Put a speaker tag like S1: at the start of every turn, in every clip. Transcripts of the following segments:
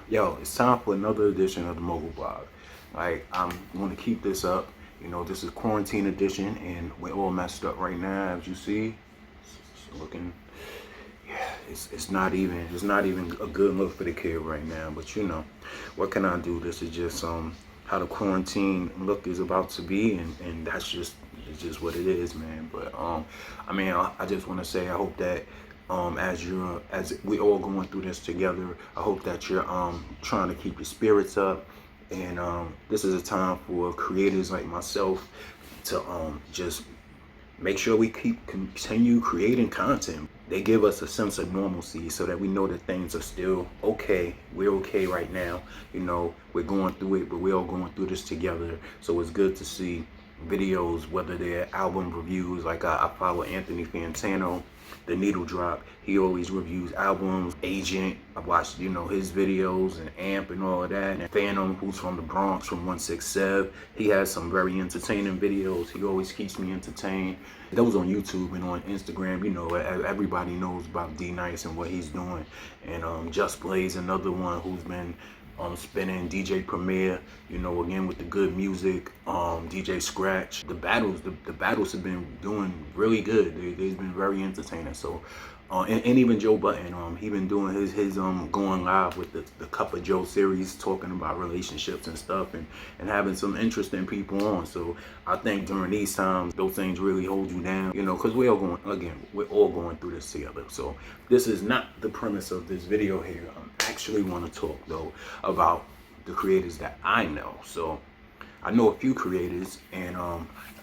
S1: Yo, it's time for another edition of the MOGUL blog. Like, I'm going to keep this up. You know, this is quarantine edition, and we're all messed up right now, as you see. It's looking, yeah, it's not even a good look for the kid right now. But you know, what can I do? This is just how the quarantine look is about to be, and that's just it's just what it is, man. But I mean, I just want to say I hope that as we all going through this together, I hope that you're trying to keep your spirits up, and this is a time for creators like myself to just make sure we continue creating content. They give us a sense of normalcy so that we know that things are still okay. We're okay right now. You know, we're going through it, but we're all going through this together. So it's good to see videos, whether they're album reviews. Like I follow Anthony Fantano, the Needle Drop. He always reviews albums. Agent, I watched, you know, his videos, and Amp and all of that. And Phantom, who's from the Bronx, from 167. He has some very entertaining videos. He always keeps me entertained. Those on YouTube and on Instagram. You know, everybody knows about D Nice and what he's doing. And Just Blaze, another one who's been spinning. DJ Premier, you know, again with the good music. DJ Scratch. The battles have been doing really good. They've been very entertaining. So and even Joe Button, he been doing his going live with the Cup of Joe series, talking about relationships and stuff, and having some interesting people on. So I think during these times, those things really hold you down, you know, because we're all going through this together. So this is not the premise of this video here. I actually want to talk though about the creators that I know. So I know a few creators, and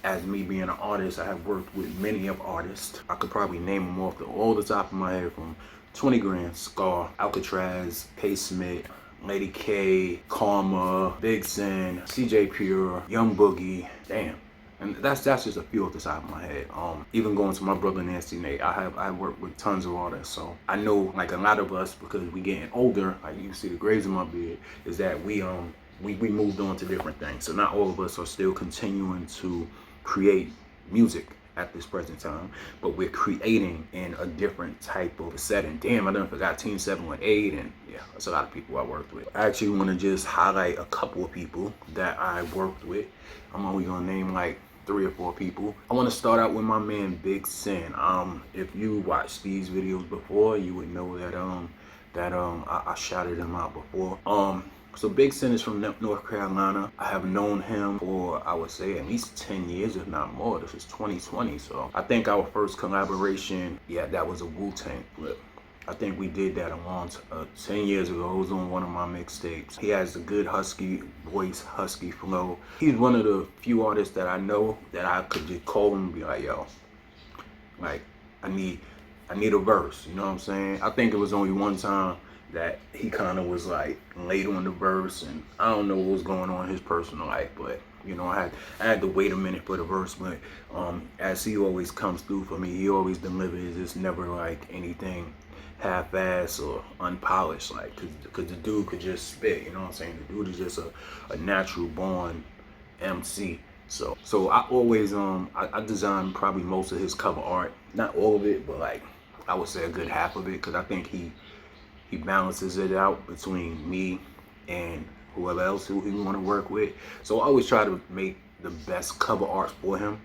S1: as me being an artist, I have worked with many of artists. I could probably name them off all the top of my head, from 20 Grand, Scar, Alcatraz, K. Smith, Lady K, Karma, Big Sin, CJ Pure, Young Boogie, damn. And that's just a few off the top of my head. Even going to my brother Nasty Nate, I worked with tons of artists, so I know, like, a lot of us, because we getting older, like you can see the graves in my beard, is that we moved on to different things. So not all of us are still continuing to create music at this present time, but we're creating in a different type of setting. Damn, I done forgot Team 718, and yeah, that's a lot of people I worked with. I actually want to just highlight a couple of people that I worked with. I'm only gonna name like 3 or 4 people. I want to start out with my man Big Sin. If you watched these videos before, you would know that I shouted him out before. So Big Sin is from North Carolina. I have known him for, I would say, at least 10 years, if not more. This is 2020. So I think our first collaboration, yeah, that was a Wu-Tang clip. I think we did that 10 years ago. It was on one of my mixtapes. He has a good husky voice, husky flow. He's one of the few artists that I know that I could just call him and be like, yo, like, I need a verse, you know what I'm saying? I think it was only one time that he kind of was like late on the verse, and I don't know what was going on in his personal life, but you know, I had to wait a minute for the verse. But as he always comes through for me, he always delivers. It's never like anything half-ass or unpolished, like, cause the dude could just spit, you know what I'm saying? The dude is just a natural born MC. So I always I design probably most of his cover art, not all of it, but like I would say a good half of it, because I think he balances it out between me and whoever else who he want to work with. So I always try to make the best cover art for him.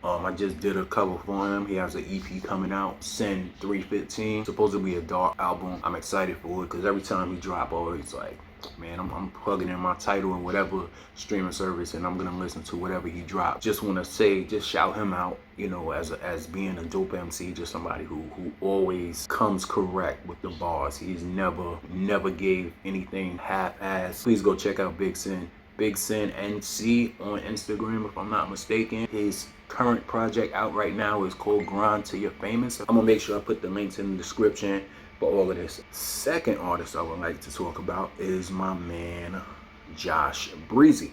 S1: I just did a cover for him. He has an EP coming out, Sin 315, supposed to be a dark album. I'm excited for it, because every time he drop, always like, man, I'm plugging in my title and whatever streaming service, and I'm gonna listen to whatever he drops. Just want to say, just shout him out, you know, as being a dope MC, just somebody who always comes correct with the bars. He's never gave anything half-assed. Please go check out Big Sin NC on Instagram, if I'm not mistaken. His current project out right now is called Grind Till You're Famous. I'm gonna make sure I put the links in the description for all of this. Second artist I would like to talk about is my man Josh Breezy.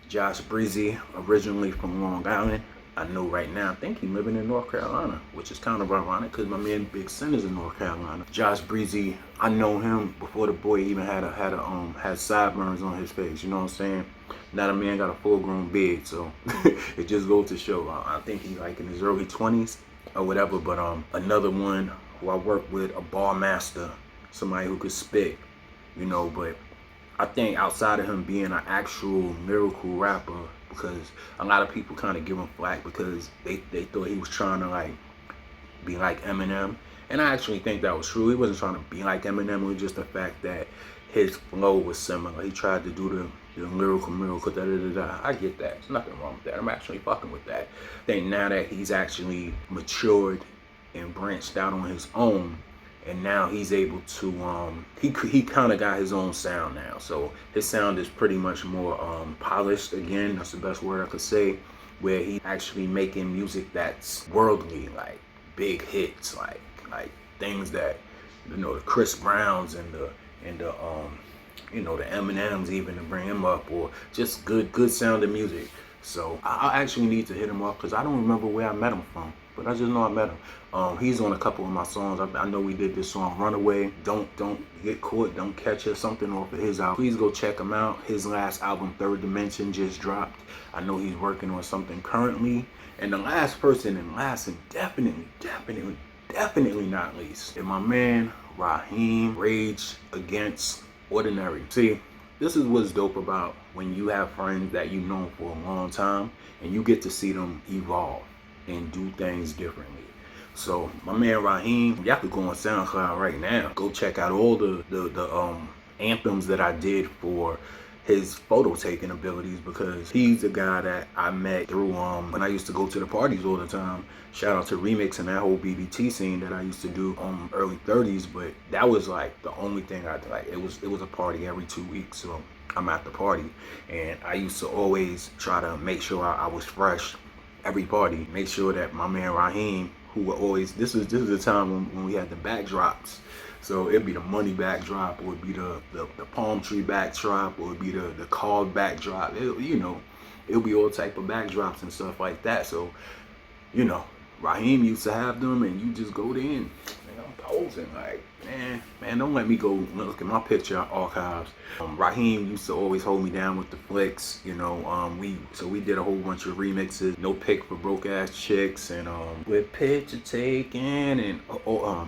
S1: Josh Breezy, originally from Long Island. I know right now, I think he's living in North Carolina, which is kind of ironic because my man Big Sin is in North Carolina. Josh Breezy, I know him before the boy even had sideburns on his face. You know what I'm saying? Now the man got a full-grown beard, so it just goes to show. I think he's like in his early 20s or whatever. But another one who I work with, a bar master, somebody who could spit, you know. But I think outside of him being an actual lyrical rapper, because a lot of people kind of give him flack because they thought he was trying to like be like Eminem. And I actually think that was true. He wasn't trying to be like Eminem. It was just the fact that his flow was similar. He tried to do the lyrical miracle, da da da da. I get that. There's nothing wrong with that. I'm actually fucking with that. I think now that he's actually matured and branched out on his own, and now he's able to he kind of got his own sound now. So his sound is pretty much more polished again. That's the best word I could say. Where he's actually making music that's worldly, like big hits, like things that, you know, the Chris Browns and the you know, the Eminems, even, to bring him up, or just good sounding music. So I actually need to hit him up because I don't remember where I met him from, but I just know I met him. He's on a couple of my songs. I know we did this song Runaway, Don't Get Caught, Don't Catch Us, something off of his album. Please go check him out. His last album, Third Dimension, just dropped. I know he's working on something currently. And the last person, and last and definitely not least, is my man Raheem, Rage Against Ordinary. See, this is what's dope about when you have friends that you've known for a long time and you get to see them evolve and do things differently. So my man Raheem, y'all could go on SoundCloud right now. Go check out all the anthems that I did for his photo taking abilities, because he's a guy that I met through when I used to go to the parties all the time. Shout out to Remix and that whole BBT scene that I used to do early 30s, but that was like the only thing I did. Like it was a party every 2 weeks, so I'm at the party, and I used to always try to make sure I was fresh every party. Make sure that my man Raheem, who would always, this is the time when we had the backdrops. So it'd be the money backdrop, or it'd be the palm tree backdrop, or it'd be the card backdrop. You know, it'll be all type of backdrops and stuff like that. So, you know, Raheem used to have them, and you just go there and, you know, posing like, man, don't let me go look at my picture archives. Raheem used to always hold me down with the flicks, you know. We did a whole bunch of remixes. No Pick for Broke Ass Chicks, and with Picture Taken, and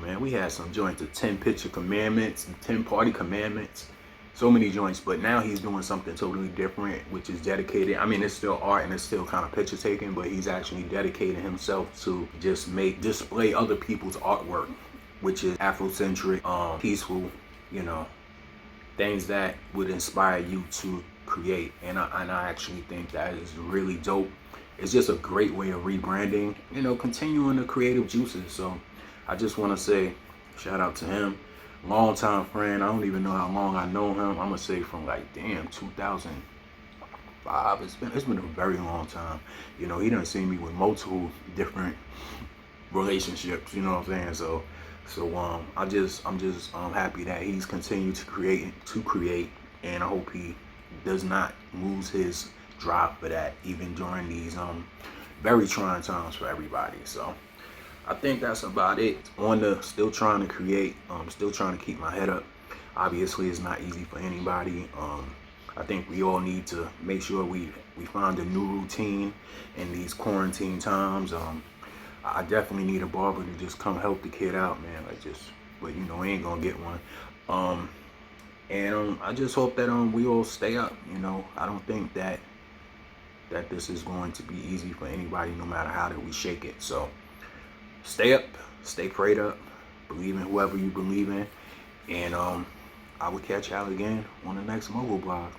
S1: man, we had some joints, the 10 Picture Commandments, 10 Party Commandments, so many joints. But now he's doing something totally different, which is dedicated. I mean, it's still art and it's still kind of picture taking, but he's actually dedicating himself to just display other people's artwork, which is Afrocentric, peaceful, you know, things that would inspire you to create. And I actually think that is really dope. It's just a great way of rebranding, you know, continuing the creative juices. So I just want to say shout out to him. Long-time friend. I don't even know how long I know him. I'm gonna say from like 2005. It's been a very long time. You know, he done seen me with multiple different relationships, you know what I'm saying? So I'm just happy that he's continued to create, and I hope he does not lose his drive for that, even during these very trying times for everybody. So I think that's about it. Still trying to create, still trying to keep my head up. Obviously, it's not easy for anybody. I think we all need to make sure we find a new routine in these quarantine times. I definitely need a barber to just come help the kid out, man. But you know, he ain't gonna get one. And I just hope that we all stay up. You know, I don't think that this is going to be easy for anybody, no matter how that we shake it. So stay up, stay prayed up, believe in whoever you believe in, and I will catch y'all again on the next Mogul Blog.